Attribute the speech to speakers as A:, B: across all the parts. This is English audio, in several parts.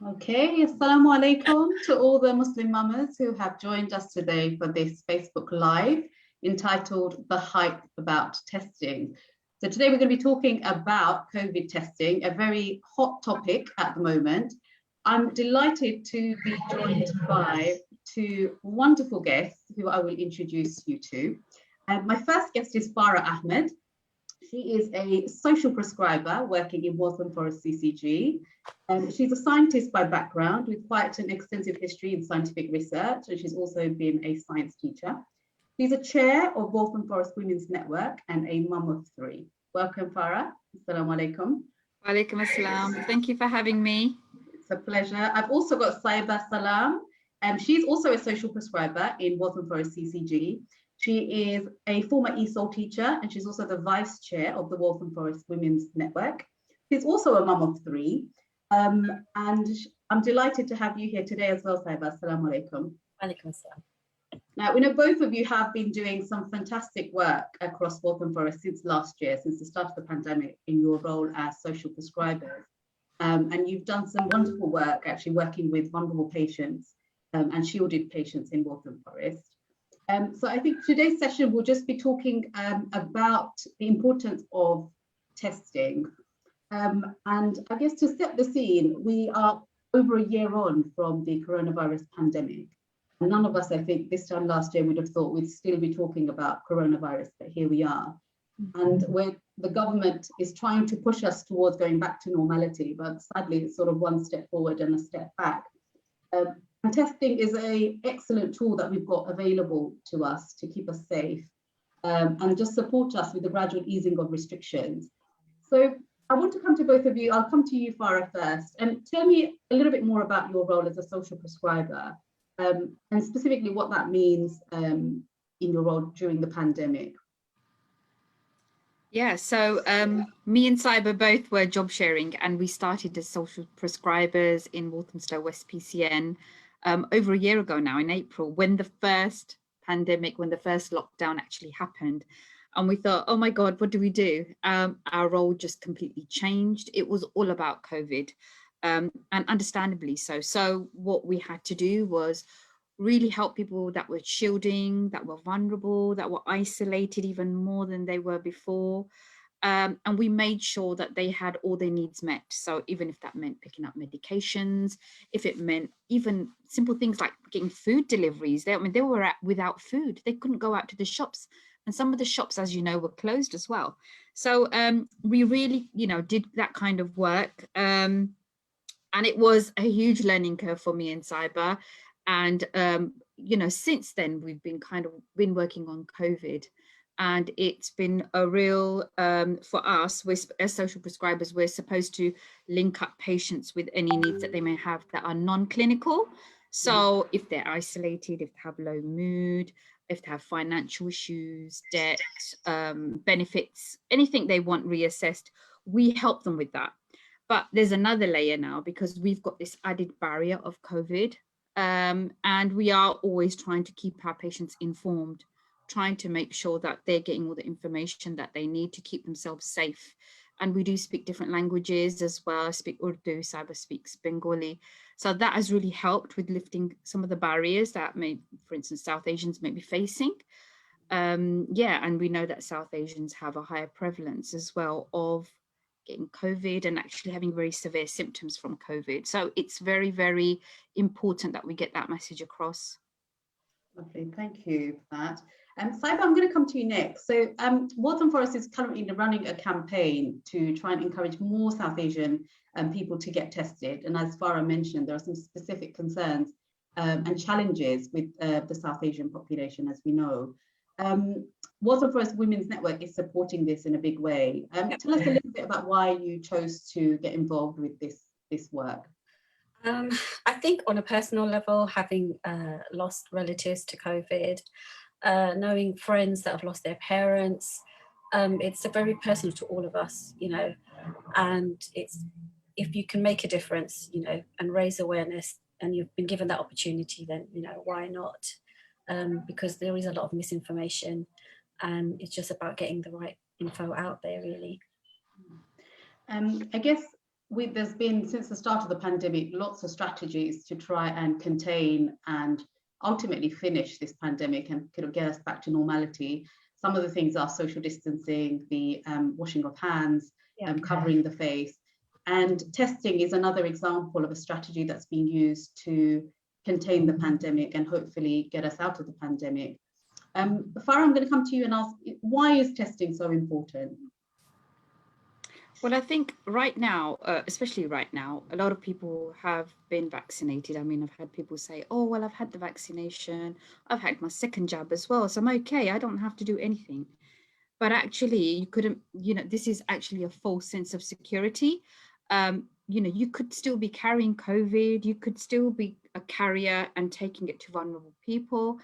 A: Okay, assalamu alaikum to all the Muslim mamas who have joined us today for this Facebook Live entitled The Hype About Testing. So today we're going to be talking about COVID testing, a very hot topic at the moment. I'm delighted to be joined by two wonderful guests who I will introduce you to. My first guest is Farah Ahmed. She is a social prescriber working in Waltham Forest CCG. She's a scientist by background with quite an extensive history in scientific research, and she's also been a science teacher. She's a chair of Waltham Forest Women's Network and a mum of three. Welcome, Farah. Assalamu alaikum.
B: Walaikum assalam. Thank you for having me.
A: It's a pleasure. I've also got Saiba Salam. She's also a social prescriber in Waltham Forest CCG. She is a former ESOL teacher, and she's also the vice chair of the Waltham Forest Women's Network. She's also a mum of three. And I'm delighted to have you here today as well, Saiba. Assalamu alaikum.
C: Walaikum assalam.
A: Now, we know both of you have been doing some fantastic work across Waltham Forest since last year, since the start of the pandemic, in your role as social prescribers. And you've done some wonderful work actually working with vulnerable patients and shielded patients in Waltham Forest. So I think today's session will just be talking about the importance of testing. And I guess to set the scene, we are over a year on from the coronavirus pandemic. And none of us, I think, this time last year would have thought we'd still be talking about coronavirus, but here we are. And where the government is trying to push us towards going back to normality, but sadly it's sort of one step forward and a step back. And testing is an excellent tool that we've got available to us to keep us safe and just support us with the gradual easing of restrictions. So I want to come to both of you. I'll come to you, Farah, first, and tell me a little bit more about your role as a social prescriber and specifically what that means in your role during the pandemic.
B: Yeah, so me and Saiba both were job sharing, and we started as social prescribers in Walthamstow West PCN over a year ago now in April, when the first pandemic, when the first lockdown actually happened. And we thought, oh my God, what do we do? Our role just completely changed. It was all about COVID, and understandably so. So what we had to do was really help people that were shielding, that were vulnerable, that were isolated even more than they were before. And we made sure that they had all their needs met. So even if that meant picking up medications, if it meant even simple things like getting food deliveries, they were without food. They couldn't go out to the shops. And some of the shops, as you know, were closed as well. So we really, did that kind of work. And it was a huge learning curve for me and Saiba. And, since then, we've been working on COVID. And it's been a real, for us, as social prescribers, we're supposed to link up patients with any needs that they may have that are non-clinical. So if they're isolated, if they have low mood, if they have financial issues, debt, benefits, anything they want reassessed, we help them with that. But there's another layer now because we've got this added barrier of COVID. And we are always trying to keep our patients informed, trying to make sure that they're getting all the information that they need to keep themselves safe. And we do speak different languages as well. I speak Urdu, Saiba speaks Bengali. So that has really helped with lifting some of the barriers that for instance, South Asians may be facing. And we know that South Asians have a higher prevalence as well of getting COVID and actually having very severe symptoms from COVID. So it's very, very important that we get that message across.
A: Lovely, thank you for that. Saiba, I'm going to come to you next. So Waltham Forest is currently running a campaign to try and encourage more South Asian people to get tested. And as Farah mentioned, there are some specific concerns and challenges with the South Asian population, as we know. Waltham Forest Women's Network is supporting this in a big way. Tell us a little bit about why you chose to get involved with this work.
C: I think on a personal level, having lost relatives to COVID, knowing friends that have lost their parents, it's very personal to all of us, and it's, if you can make a difference, and raise awareness, and you've been given that opportunity, then, why not? Because there is a lot of misinformation, and it's just about getting the right info out there, really.
A: I guess there's been, since the start of the pandemic, lots of strategies to try and contain and ultimately finish this pandemic and kind of get us back to normality. Some of the things are social distancing, the washing of hands, covering the face. And testing is another example of a strategy that's been used to contain the pandemic and hopefully get us out of the pandemic. Farah, I'm going to come to you and ask, why is testing so important?
B: Well, I think right now, especially right now, a lot of people have been vaccinated. I mean, I've had people say, oh, well, I've had the vaccination. I've had my second jab as well. So I'm okay. I don't have to do anything. But actually, you couldn't, this is actually a false sense of security. You could still be carrying COVID. You could still be a carrier and taking it to vulnerable people.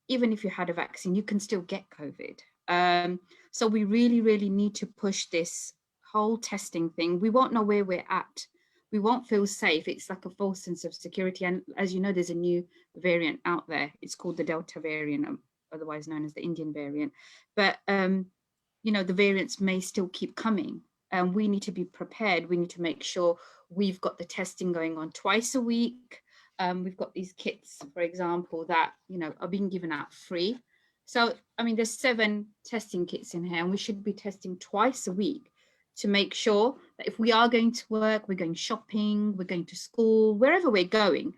B: Even if you had a vaccine, you can still get COVID. So we really, really need to push this whole testing thing. We won't know where we're at. We won't feel safe. It's like a false sense of security. And as you know, there's a new variant out there. It's called the Delta variant, otherwise known as the Indian variant. But, the variants may still keep coming. And we need to be prepared. We need to make sure we've got the testing going on twice a week. We've got these kits, for example, that, are being given out free. So, I mean, there's 7 testing kits in here, and we should be testing twice a week to make sure that if we are going to work, we're going shopping, we're going to school, wherever we're going,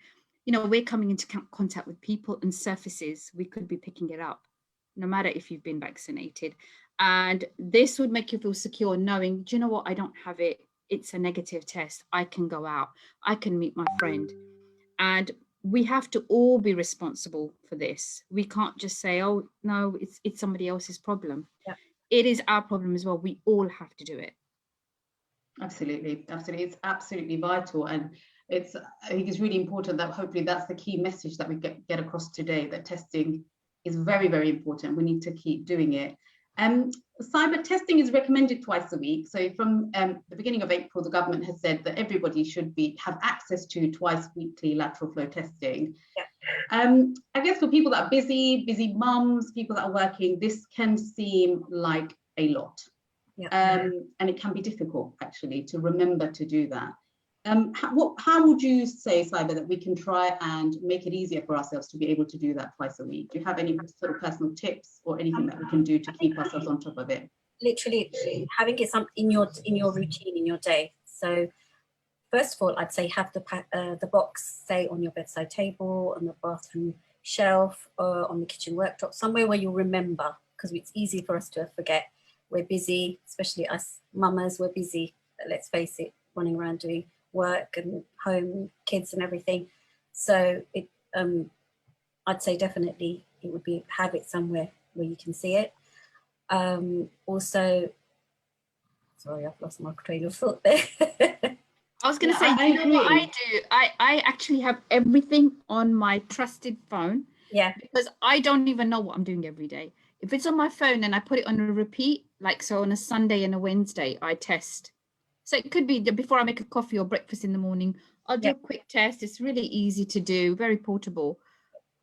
B: we're coming into contact with people and surfaces, we could be picking it up, no matter if you've been vaccinated. And this would make you feel secure knowing, do you know what, I don't have it. It's a negative test. I can go out. I can meet my friend. And we have to all be responsible for this. We can't just say, oh, no, it's somebody else's problem.
C: Yeah.
B: It is our problem as well. We all have to do it.
A: Absolutely. It's absolutely vital. And I think it's really important that hopefully that's the key message that we get across today, that testing is very, very important. We need to keep doing it. Saiba, testing is recommended twice a week. So from the beginning of April, the government has said that everybody should have access to twice weekly lateral flow testing. Yeah. I guess for people that are busy mums, people that are working, this can seem like a lot. Yeah. And it can be difficult actually to remember to do that. How would you say, Saiba, that we can try and make it easier for ourselves to be able to do that twice a week? Do you have any sort of personal tips or anything that we can do to keep ourselves on top of it?
C: Literally having it in your routine, in your day. So first of all, I'd say have the box, say, on your bedside table, on the bathroom shelf, or on the kitchen worktop, somewhere where you'll remember, because it's easy for us to forget. We're busy, especially us mamas, we're busy, let's face it, running around doing work and home, kids and everything. So I'd say definitely it would be have it somewhere where you can see it. Also, sorry, I've lost my train of thought there.
B: I was going to say, you know what I do? I actually have everything on my trusted phone.
C: Yeah.
B: Because I don't even know what I'm doing every day. If it's on my phone and I put it on a repeat, like so on a Sunday and a Wednesday, I test. So it could be before I make a coffee or breakfast in the morning, I'll do a quick test. It's really easy to do, very portable.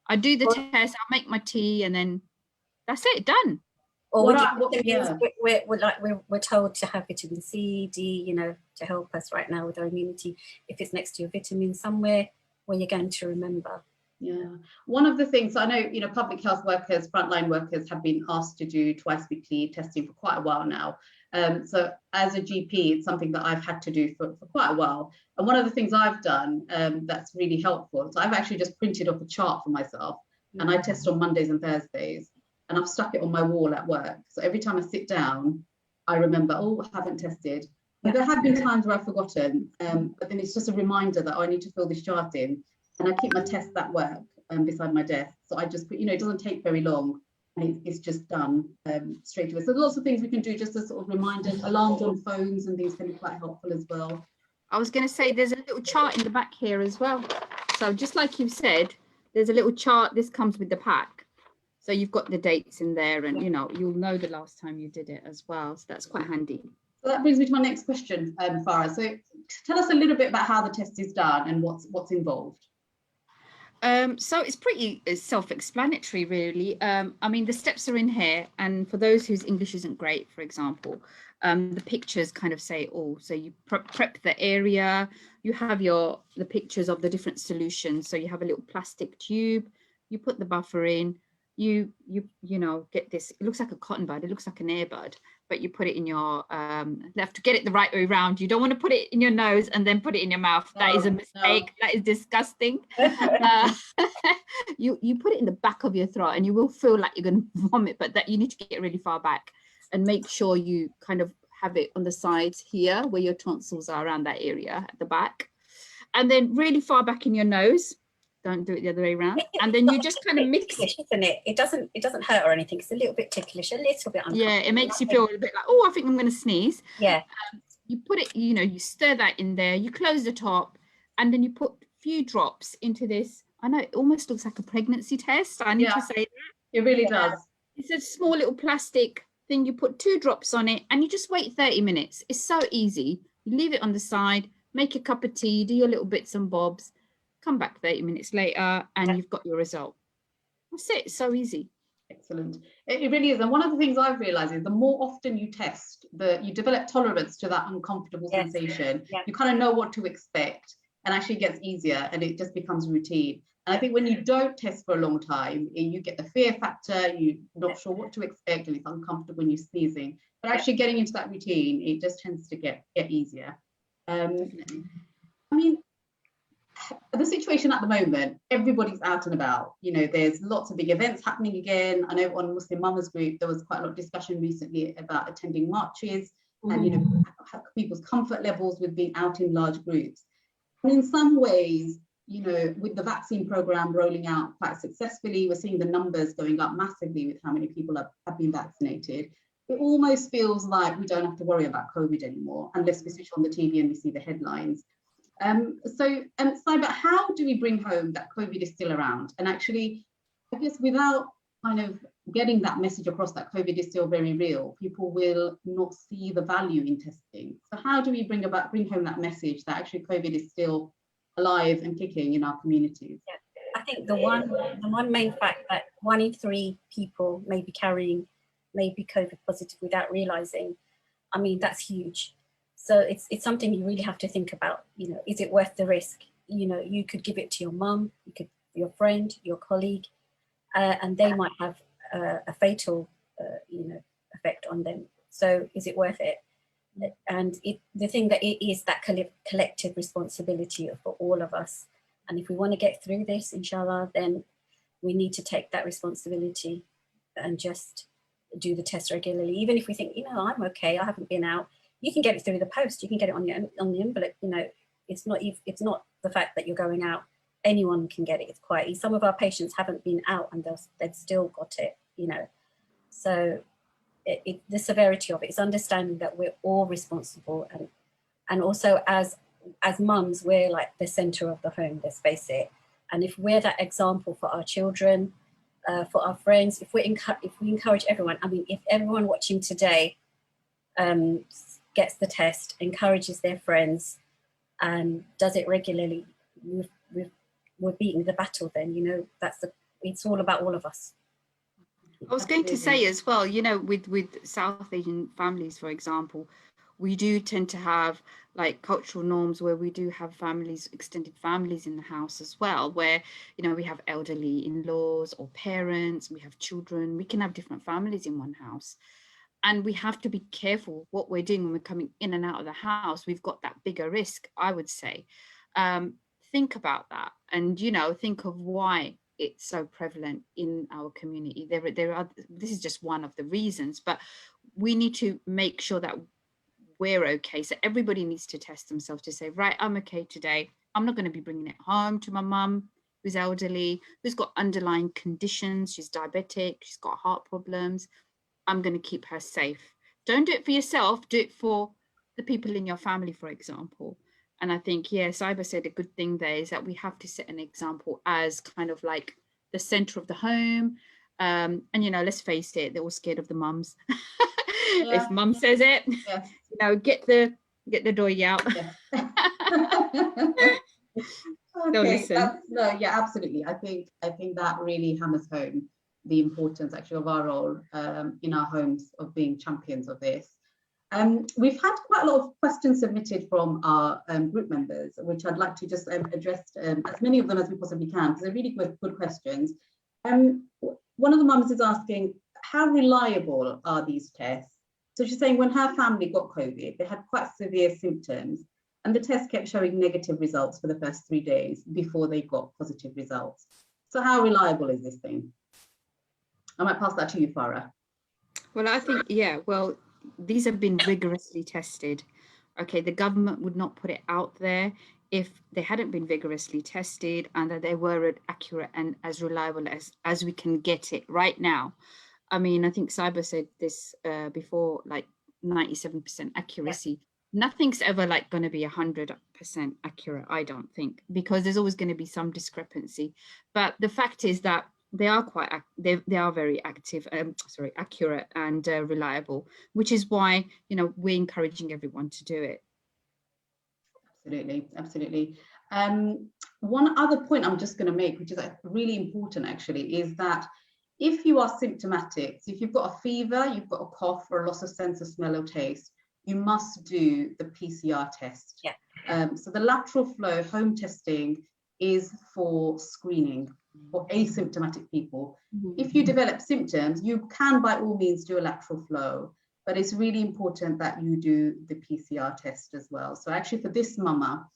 B: I do the test, I'll make my tea, and then that's it, done.
C: Or we're told to have vitamin C, D, to help us right now with our immunity. If it's next to your vitamin somewhere where you're going to remember.
A: Yeah, one of the things I know, public health workers, frontline workers have been asked to do twice weekly testing for quite a while now. So as a GP, it's something that I've had to do for quite a while. And one of the things I've done that's really helpful, so I've actually just printed off a chart for myself, and I test on Mondays and Thursdays, and I've stuck it on my wall at work. So every time I sit down, I remember, oh, I haven't tested. But there have been times where I've forgotten, but then it's just a reminder that I need to fill this chart in. And I keep my tests at work beside my desk. So I just put, it doesn't take very long, and it's just done straight away. So there's lots of things we can do just as sort of reminders. Alarms on phones and things can be quite helpful as well.
B: I was going to say there's a little chart in the back here as well. So just like you said, there's a little chart. This comes with the pack. So you've got the dates in there, and you'll know the last time you did it as well. So that's quite handy.
A: So that brings me to my next question, Farah. So tell us a little bit about how the test is done and what's involved.
B: So it's pretty self-explanatory, really. I mean, the steps are in here, and for those whose English isn't great, for example, The pictures kind of say it all. So you prep the area, you have the pictures of the different solutions. So you have a little plastic tube, you put the buffer in, you know, get this, it looks like a cotton bud, it looks like an earbud, but you put it in your, you have to get it the right way around. You don't want to put it in your nose and then put it in your mouth. That is a mistake. That is disgusting. You put it in the back of your throat and you will feel like you're going to vomit, but that you need to get really far back and make sure you kind of have it on the sides here where your tonsils are, around that area at the back, and then really far back in your nose. Don't do it the other way around. And then you just kind of mix it,
C: isn't it? It doesn't hurt or anything. It's a little bit ticklish, a little bit uncomfortable.
B: Yeah, it makes you feel a bit like, oh, I think I'm going to sneeze.
C: Yeah.
B: You put it, you know, you stir that in there, you close the top, and then you put a few drops into this. I know it almost looks like a pregnancy test. I need to say that.
A: It really does.
B: It's a small little plastic thing. You put 2 drops on it and you just wait 30 minutes. It's so easy. You leave it on the side, make a cup of tea, do your little bits and bobs, come back 30 minutes later and you've got your result. That's it. It's so easy.
A: Excellent. It really is. And one of the things I've realized is the more often you test, you develop tolerance to that uncomfortable sensation. You kind of know what to expect, and actually it gets easier and it just becomes routine. And I think when you don't test for a long time, you get the fear factor, you're not sure what to expect, and it's uncomfortable when you're sneezing. But actually getting into that routine, it just tends to get easier. I mean, the situation at the moment, everybody's out and about. You know, there's lots of big events happening again. I know on Muslim Mamas group, there was quite a lot of discussion recently about attending marches and, you know, people's comfort levels with being out in large groups. And in some ways, you know, with the vaccine program rolling out quite successfully, we're seeing the numbers going up massively with how many people have been vaccinated. It almost feels like we don't have to worry about COVID anymore, unless we switch on the TV and we see the headlines. Saiba, how do we bring home that COVID is still around? And actually, I guess without kind of getting that message across that COVID is still very real, people will not see the value in testing. So how do we bring home that message that actually COVID is still alive and kicking in our communities?
C: Yeah. I think the one main fact that 1 in 3 people may be COVID positive without realizing, I mean, that's huge. So it's something you really have to think about. You know, is it worth the risk? You know, you could give it to your mum, your friend, your colleague, and they might have a fatal, effect on them. So is it worth it? And the thing that it is that collective responsibility for all of us. And if we want to get through this, inshallah, then we need to take that responsibility and just do the test regularly. Even if we think, you know, I'm okay, I haven't been out. You can get it through the post. You can get it on the envelope. You know, it's not the fact that you're going out. Anyone can get it. It's quite easy. Some of our patients haven't been out and they've still got it. You know, so the severity of it is understanding that we're all responsible, and also as mums, we're like the center of the home. Let's face it. And if we're that example for our children, for our friends, if we encourage everyone. I mean, if everyone watching today gets the test, encourages their friends, and does it regularly, we're beating the battle. Then, you know, it's all about all of us.
B: I was going to say as well, you know, with South Asian families, for example, we do tend to have like cultural norms where we do have families, extended families in the house as well, where, you know, we have elderly in-laws or parents, we have children, we can have different families in one house. And we have to be careful what we're doing when we're coming in and out of the house. We've got that bigger risk, I would say. Think about that, and, you know, think of why it's so prevalent in our community. There are, this is just one of the reasons, but we need to make sure that we're okay. So everybody needs to test themselves to say, right, I'm okay today. I'm not going to be bringing it home to my mum who's elderly, who's got underlying conditions. She's diabetic, she's got heart problems. I'm going to keep her safe. Don't do it for yourself, do it for the people in your family, for example. And I think, yeah, Saiba said a good thing there is that we have to set an example as kind of like the center of the home. And, you know, let's face it, they're all scared of the mums. Yeah. If mum says it, yeah, you know, get the doy out. Yeah.
A: Okay, yeah, absolutely. I think that really hammers home the importance actually of our role in our homes of being champions of this. We've had quite a lot of questions submitted from our group members, which I'd like to just address as many of them as we possibly can, because they're really good questions. One of the mums is asking, how reliable are these tests? So she's saying when her family got COVID, they had quite severe symptoms, and the test kept showing negative results for the first 3 days before they got positive results. So how reliable is this thing? I might pass that to you, Farah.
B: Well, I think, yeah, well, these have been rigorously tested. Okay, the government would not put it out there if they hadn't been vigorously tested and that they were accurate and as reliable as we can get it right now. I mean, I think Saiba said this before, like 97% accuracy. Nothing's ever like going to be 100% accurate, I don't think, because there's always going to be some discrepancy. But the fact is that they are quite, they are very accurate and reliable, which is why, you know, we're encouraging everyone to do it.
A: Absolutely, absolutely. One other point I'm just going to make, which is really important actually, is that if you are symptomatic, so if you've got a fever, you've got a cough or a loss of sense of smell or taste, you must do the PCR test.
C: Yeah.
A: So the lateral flow home testing is for screening for asymptomatic people.
C: Mm-hmm.
A: If you develop symptoms, you can by all means do a lateral flow, but it's really important that you do the PCR test as well. So actually for this mama,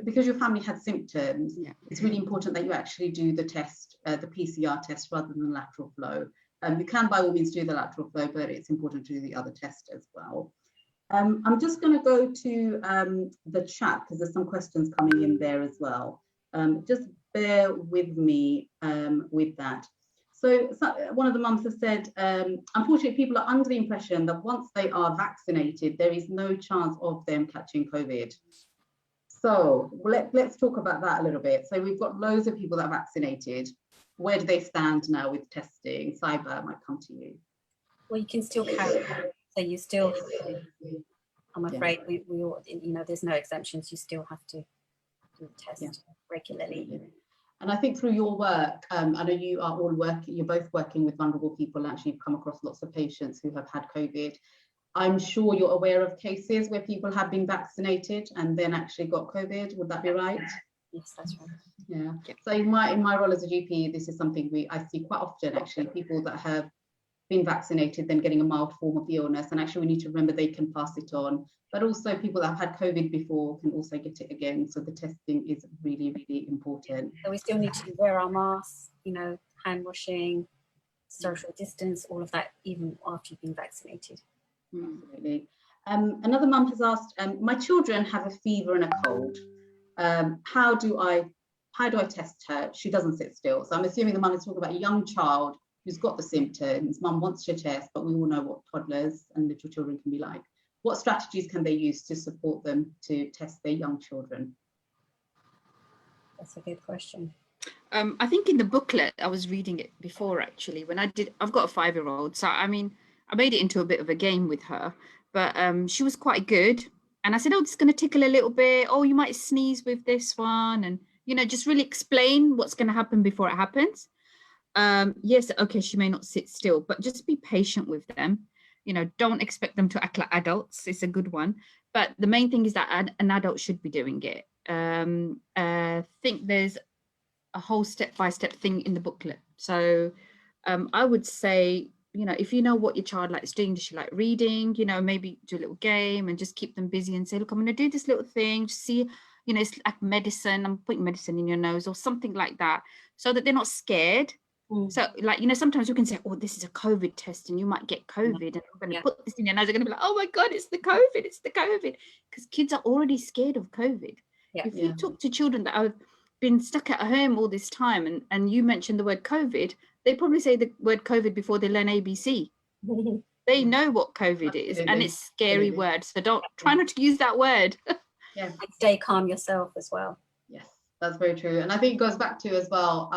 A: because your family had symptoms, yeah, it's really important that you actually do the test, the PCR test rather than lateral flow. You can by all means do the lateral flow, but it's important to do the other test as well. I'm just going to go to the chat because there's some questions coming in there as well. Just bear with me with that. So one of the mums has said, unfortunately, people are under the impression that once they are vaccinated, there is no chance of them catching COVID. So let's talk about that a little bit. So we've got loads of people that are vaccinated. Where do they stand now with testing? Saiba, I might come to you.
C: Well, you can still carry on. So you still have to, I'm afraid we all, you know, there's no exemptions. You still have to do the test regularly.
A: And I think through your work, I know you are all working, you're both working with vulnerable people, and actually you've come across lots of patients who have had COVID. I'm sure you're aware of cases where people have been vaccinated and then actually got COVID. Would that be right?
C: Yes, that's right.
A: Yeah. So in my role as a GP, this is something I see quite often, actually, people that have been vaccinated then getting a mild form of the illness, and actually we need to remember they can pass it on, but also people that have had COVID before can also get it again. So the testing is really, really important.
C: So we still need to wear our masks, you know, hand washing, social distance, all of that, even after you've been vaccinated.
A: Absolutely. Another mum has asked, my children have a fever and a cold. How do I test her? She doesn't sit still. So I'm assuming the mum is talking about a young child who's got the symptoms. Mum wants to test, but we all know what toddlers and little children can be like. What strategies can they use to support them to test their young children?
C: That's a good question.
B: I think in the booklet, I was reading it before actually, when I've got a 5-year-old. So, I mean, I made it into a bit of a game with her, but she was quite good. And I said, oh, it's going to tickle a little bit. Oh, you might sneeze with this one. And, you know, just really explain what's going to happen before it happens. Yes, okay, she may not sit still, but just be patient with them. You know, don't expect them to act like adults. It's a good one. But the main thing is that an adult should be doing it. I think there's a whole step-by-step thing in the booklet. So I would say, you know, if you know what your child likes doing, does she like reading, you know, maybe do a little game and just keep them busy and say, look, I'm going to do this little thing, just see, you know, it's like medicine, I'm putting medicine in your nose or something like that, so that they're not scared. So like, you know, sometimes you can say, oh, this is a COVID test and you might get COVID and I'm going to put this in your nose. They're going to be like, oh my God, it's the COVID, because kids are already scared of COVID. If you talk to children that have been stuck at home all this time and you mention the word COVID, they probably say the word COVID before they learn ABC. They know what COVID is, and it's a scary word. So try not to use that word.
A: Yeah.
C: And stay calm yourself as well.
A: Yes, that's very true. And I think it goes back to as well,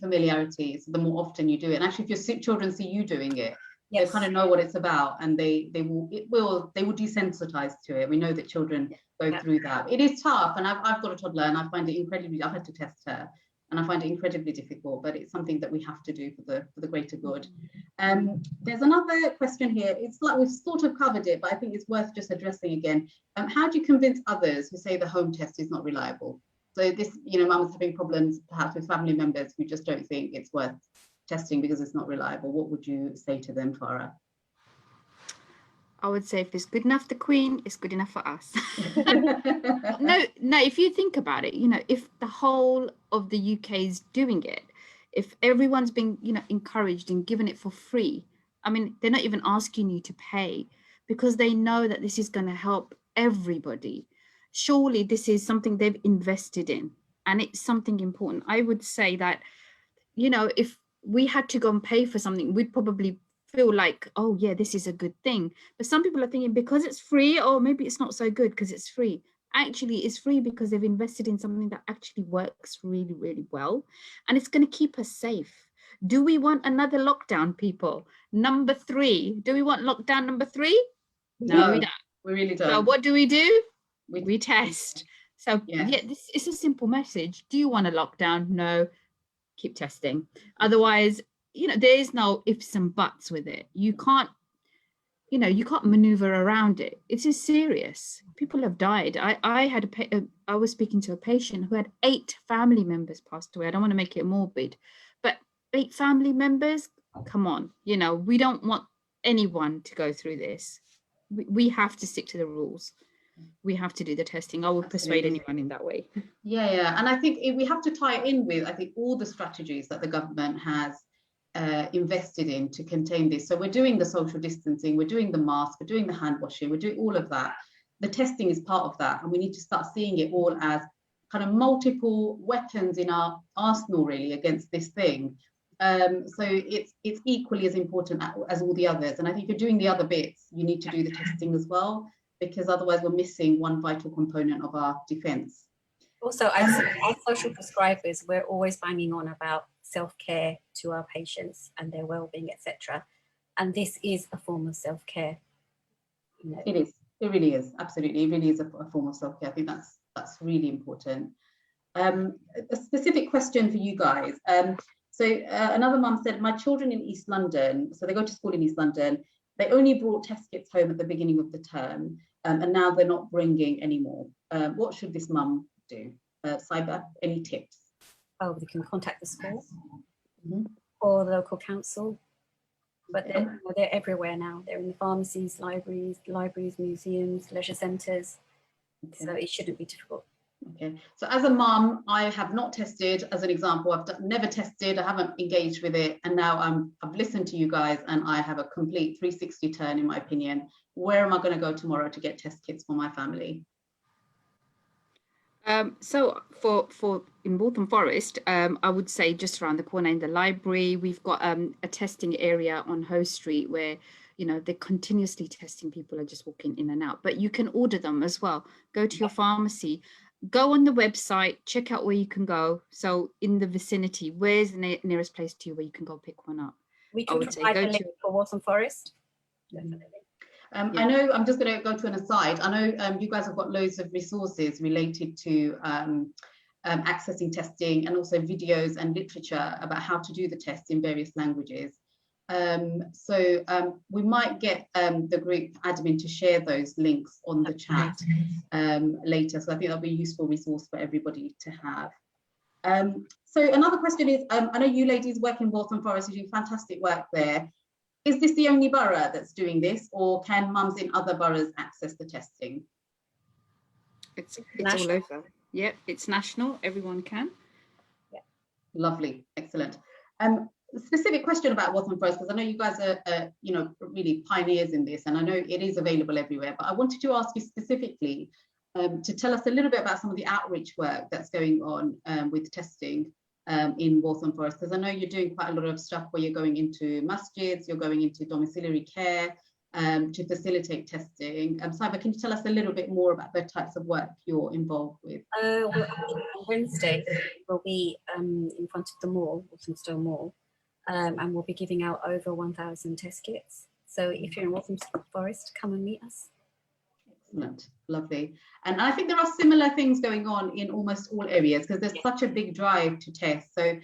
A: familiarity. So the more often you do it, and actually if your children see you doing it, they kind of know what it's about, and they will desensitize to it. We know that children go through that. It is tough, and I've got a toddler and I find it incredibly, I've had to test her. And I find it incredibly difficult, but it's something that we have to do for the greater good. There's another question here. It's like we've sort of covered it, but I think it's worth just addressing again. How do you convince others who say the home test is not reliable? So this, mum's having problems perhaps with family members who just don't think it's worth testing because it's not reliable. What would you say to them, Farah?
B: I would say if it's good enough for the Queen, it's good enough for us. No, if you think about it, if the whole of the UK is doing it, if everyone's been, encouraged and given it for free, I mean, they're not even asking you to pay because they know that this is going to help everybody. Surely this is something they've invested in and it's something important. I would say that, if we had to go and pay for something, we'd probably feel like, oh yeah, this is a good thing. But some people are thinking because it's free, or maybe it's not so good because it's free. Actually, it's free because they've invested in something that actually works really, really well. And it's going to keep us safe. Do we want another lockdown, people? Number 3. Do we want lockdown number 3? No, we don't.
A: We really don't.
B: So what do? We test. So yeah, this is a simple message. Do you want a lockdown? No. Keep testing. Otherwise, there is no ifs and buts with it. You can't maneuver around it. It is serious. People have died. I was speaking to a patient who had 8 family members passed away. I don't want to make it morbid, but 8 family members, come on, we don't want anyone to go through this. We have to stick to the rules. We have to do the testing. I would persuade anyone in that way.
A: Yeah. And I think we have to tie it in with, I think, all the strategies that the government has invested in to contain this. So we're doing the social distancing, we're doing the mask, we're doing the hand washing, we're doing all of that. The testing is part of that. And we need to start seeing it all as kind of multiple weapons in our arsenal, really, against this thing. So it's equally as important as all the others. And I think if you're doing the other bits, you need to do the testing as well, because otherwise we're missing one vital component of our defense.
C: Also, as social prescribers, we're always banging on about self-care to our patients and their well-being, etc. And this is a form of self-care.
A: It is. It really is. Absolutely. It really is a form of self-care. I think that's really important. A specific question for you guys. So another mum said, my children in East London, so they go to school in East London, they only brought test kits home at the beginning of the term, and now they're not bringing anymore. What should this mum do? Saiba, any tips?
C: Oh, they can contact the school or the local council, but they're everywhere now. They're in the pharmacies, libraries, museums, leisure centres. Okay. So it shouldn't be difficult.
A: Okay, so as a mum, I have not tested, as an example. I've never tested, I haven't engaged with it, and now I've listened to you guys and I have a complete 360 turn, in my opinion. Where am I going to go tomorrow to get test kits for my family?
B: So for in Waltham Forest, I would say just around the corner in the library, we've got a testing area on Hoe Street where, they're continuously testing. People are just walking in and out, but you can order them as well. Go to your pharmacy, go on the website, check out where you can go. So in the vicinity, where's the nearest place to you where you can go pick one up?
C: We can provide a link for Waltham Forest. Definitely.
A: I know, I'm just going to go to an aside. I know you guys have got loads of resources related to accessing testing, and also videos and literature about how to do the tests in various languages. So we might get the group admin to share those links on the chat later. So I think that'll be a useful resource for everybody to have. So another question is, I know you ladies work in Waltham Forest, you do fantastic work there. Is this the only borough that's doing this, or can mums in other boroughs access the testing?
B: It's all over. Yeah, it's national. Everyone can.
A: Yeah. Lovely. Excellent. Specific question about Waltham Forest, because I know you guys are, really pioneers in this, and I know it is available everywhere. But I wanted to ask you specifically to tell us a little bit about some of the outreach work that's going on with testing in Waltham Forest, because I know you're doing quite a lot of stuff where you're going into masjids, you're going into domiciliary care to facilitate testing. Saiba, can you tell us a little bit more about the types of work you're involved with?
C: Well, on Wednesday, we'll be in front of the mall, Walthamstow Mall, and we'll be giving out over 1,000 test kits. So if you're in Waltham Forest, come and meet us.
A: Excellent, lovely. And I think there are similar things going on in almost all areas because there's such a big drive to test. So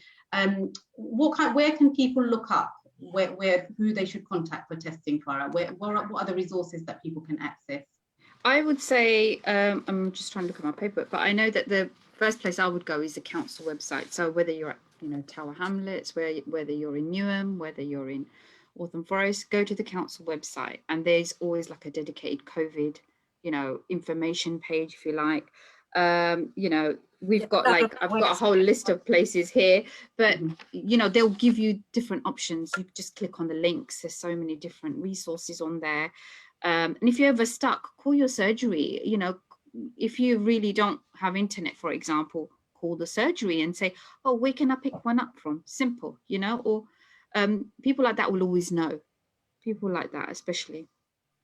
A: where can people look up who they should contact for testing, Farah? What are the resources that people can access?
B: I would say, I'm just trying to look at my paper, but I know that the first place I would go is the council website. So whether you're at, Tower Hamlets, whether you're in Newham, whether you're in Waltham Forest, go to the council website, and there's always like a dedicated COVID, information page, if you like. We've got I've got a whole list of places here, but they'll give you different options. You just click on the links. There's so many different resources on there. And if you're ever stuck, call your surgery. If you really don't have internet, for example, call the surgery and say, oh, where can I pick one up from? Simple, or people like that will always know. People like that, especially.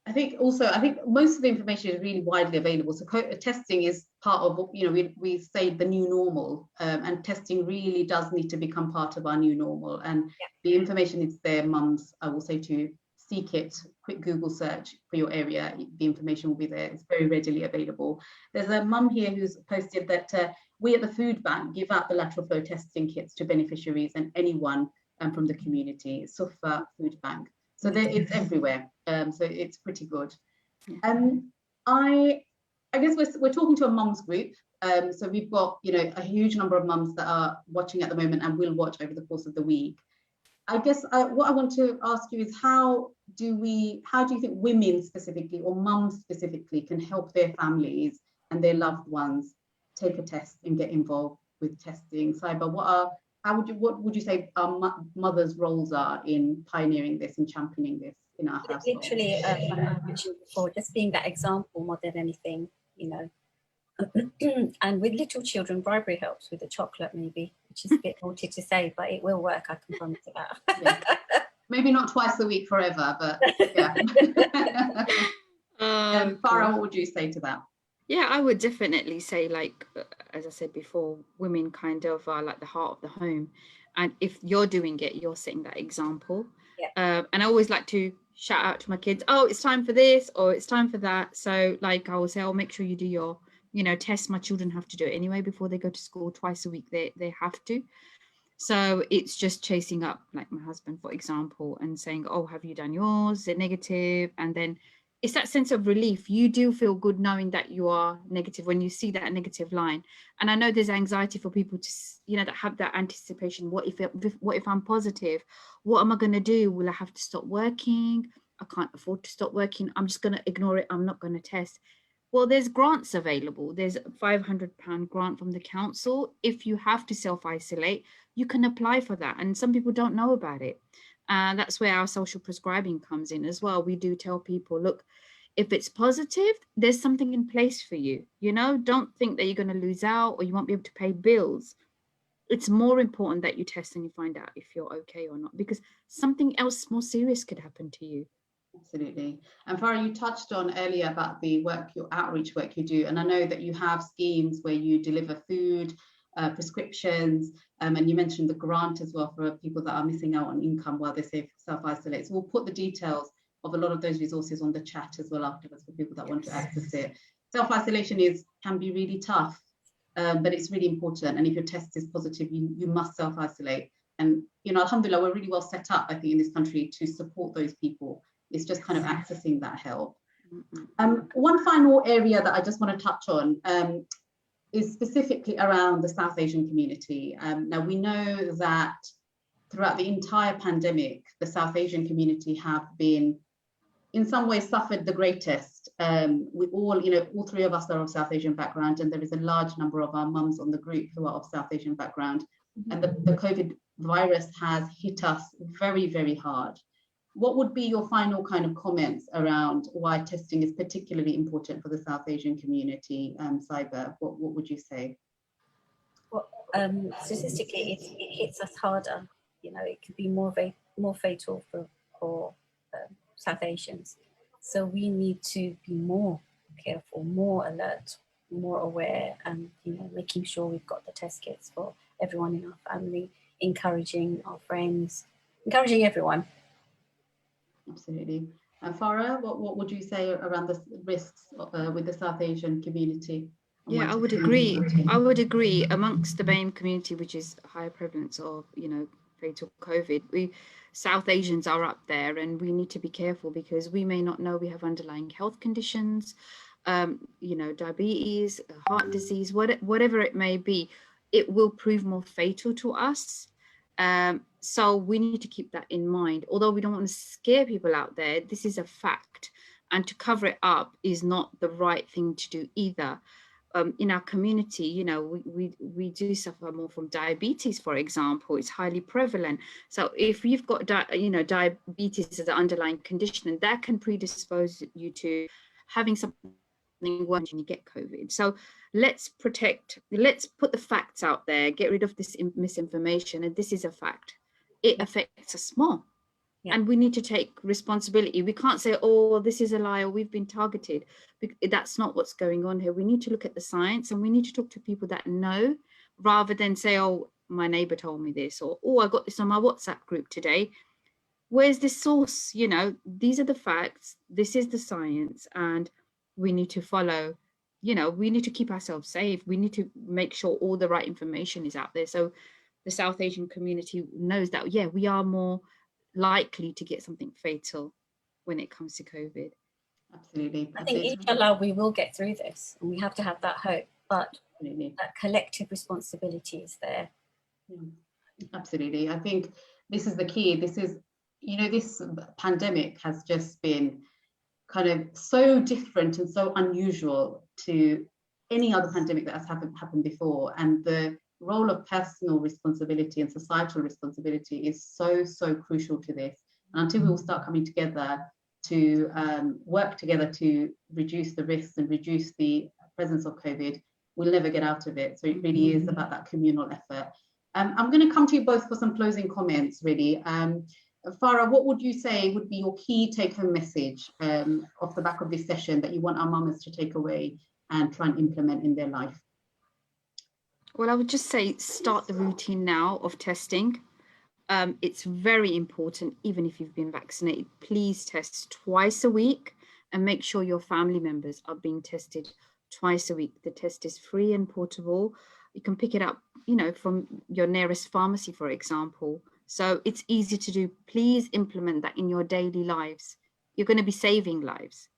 A: I think most of the information is really widely available. So testing is part of, we say the new normal, and testing really does need to become part of our new normal. And the information is there, mums, I will say to you, seek it, quick Google search for your area. The information will be there. It's very readily available. There's a mum here who's posted that we at the food bank give out the lateral flow testing kits to beneficiaries and anyone from the community. Sufa Food Bank. So it's everywhere. So it's pretty good. I guess we're talking to a mums group. So we've got a huge number of mums that are watching at the moment and will watch over the course of the week. I guess what I want to ask you is how do you think women specifically or mums specifically can help their families and their loved ones take a test and get involved with testing? Saiba, what would you say our mothers' roles are in pioneering this and championing this in our household?
C: Literally, like I mentioned before, just being that example more than anything, And with little children, bribery helps with the chocolate, maybe, which is a bit naughty to say, but it will work, I can promise you that.
A: Yeah. Maybe not twice a week forever, but yeah. Farah, what would you say to that?
B: Yeah, I would definitely say, as I said before, women kind of are like the heart of the home. And if you're doing it, you're setting that example. Yeah. And I always like to shout out to my kids, oh, it's time for this or it's time for that. So I will say, make sure you do your tests. My children have to do it anyway before they go to school twice a week. They have to. So it's just chasing up, like my husband, for example, and saying, oh, have you done yours? They're negative. And then it's that sense of relief. You do feel good knowing that you are negative when you see that negative line. And I know there's anxiety for people to, that have that anticipation. What if I'm positive? What am I going to do? Will I have to stop working? I can't afford to stop working. I'm just going to ignore it. I'm not going to test. Well, there's grants available. There's a £500 grant from the council. If you have to self-isolate, you can apply for that. And some people don't know about it. That's where our social prescribing comes in as well. We do tell people, look, if it's positive, there's something in place for you. Don't think that you're going to lose out or you won't be able to pay bills. It's more important that you test and you find out if you're okay or not, because something else more serious could happen to you.
A: Absolutely. And Farah, you touched on earlier about the work, your outreach work you do. And I know that you have schemes where you deliver food, prescriptions, and you mentioned the grant as well for people that are missing out on income while they self-isolate. So we'll put the details of a lot of those resources on the chat as well afterwards for people that want to access it. Self-isolation can be really tough, but it's really important. And if your test is positive, you must self-isolate. And, alhamdulillah, we're really well set up, I think, in this country to support those people. It's just kind of accessing that help. One final area that I just want to touch on is specifically around the South Asian community. Now, we know that throughout the entire pandemic, the South Asian community have been, in some ways, suffered the greatest. We all three of us are of South Asian background, and there is a large number of our mums on the group who are of South Asian background. And the COVID virus has hit us very, very hard. What would be your final kind of comments around why testing is particularly important for the South Asian community, Saiba? What would you say?
C: Well, statistically, it hits us harder. It could be more fatal for South Asians. So we need to be more careful, more alert, more aware, and making sure we've got the test kits for everyone in our family, encouraging our friends, encouraging everyone.
A: Absolutely. Farah, what would you say around the risks with the South Asian community?
B: Yeah, I would agree. I would agree. Amongst the BAME community, which is a higher prevalence of, fatal COVID, South Asians are up there, and we need to be careful because we may not know we have underlying health conditions, diabetes, heart disease, whatever it may be. It will prove more fatal to us. So we need to keep that in mind. Although we don't want to scare people out there, this is a fact, and to cover it up is not the right thing to do either. In our community, we do suffer more from diabetes, for example. It's highly prevalent. So if you've got, diabetes as an underlying condition, and that can predispose you to having something worse when you get COVID. So let's put the facts out there, get rid of this misinformation. And this is a fact. It affects us more. Yeah. And we need to take responsibility. We can't say, oh, this is a lie, or we've been targeted. That's not what's going on here. We need to look at the science, and we need to talk to people that know, rather than say, oh, my neighbor told me this, or, oh, I got this on my WhatsApp group today. Where's the source? These are the facts. This is the science, and we need to follow. We need to keep ourselves safe. We need to make sure all the right information is out there. So the South Asian community knows that, yeah, we are more likely to get something fatal when it comes to COVID.
A: Absolutely.
C: I think inshallah we will get through this, and we have to have that hope, but that collective responsibility is there.
A: Absolutely. I think this is the key. This is, this pandemic has just been kind of so different and so unusual to any other pandemic that has happened before, and the role of personal responsibility and societal responsibility is so crucial to this. And until we all start coming together to work together to reduce the risks and reduce the presence of COVID, we'll never get out of it. So it really is about that communal effort. I'm going to come to you both for some closing comments, really. Farah, what would you say would be your key take-home message off the back of this session that you want our mamas to take away and try and implement in their life?
B: Well, I would just say start the routine now of testing. It's very important, even if you've been vaccinated. Please test twice a week, and make sure your family members are being tested twice a week. The test is free and portable. You can pick it up, from your nearest pharmacy, for example. So it's easy to do. Please implement that in your daily lives. You're going to be saving lives.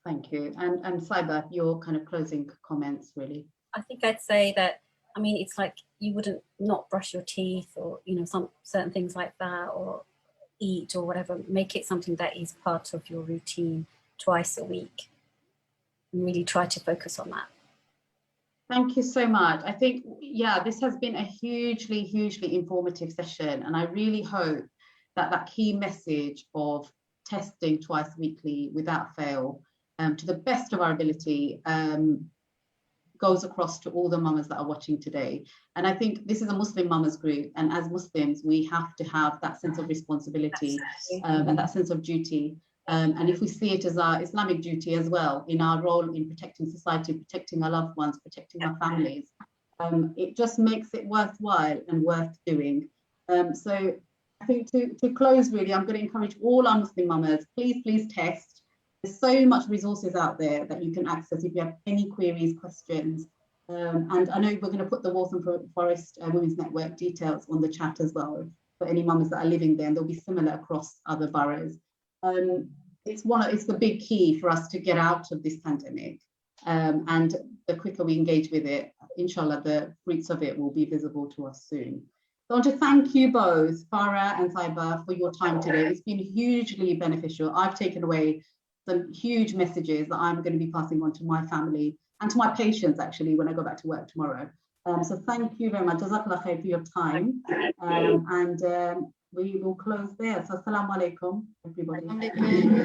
A: Thank you. And Saiba, your kind of closing comments, really.
C: I think I'd say that, it's like you wouldn't not brush your teeth, or, some certain things like that, or eat or whatever. Make it something that is part of your routine twice a week, and really try to focus on that.
A: Thank you so much. I think, this has been a hugely informative session, and I really hope that that key message of testing twice weekly without fail, to the best of our ability, goes across to all the mamas that are watching today. And I think this is a Muslim mamas group, and as Muslims we have to have that sense of responsibility and that sense of duty, and if we see it as our Islamic duty as well, in our role in protecting society, protecting our loved ones, protecting our families, it just makes it worthwhile and worth doing. So I think to close, really, I'm going to encourage all our Muslim mamas, please test. There's so much resources out there that you can access if you have any queries, questions. And I know we're going to put the Waltham Forest Women's Network details on the chat as well for any mamas that are living there, and they'll be similar across other boroughs. It's the big key for us to get out of this pandemic. And the quicker we engage with it, inshallah, the fruits of it will be visible to us soon. So I want to thank you both, Farah and Saiba, for your time today. It's been hugely beneficial. I've taken away some huge messages that I'm going to be passing on to my family and to my patients, actually, when I go back to work tomorrow. So thank you very much. Jazakallah khair for your time. And we will close there. So assalamu alaikum, everybody.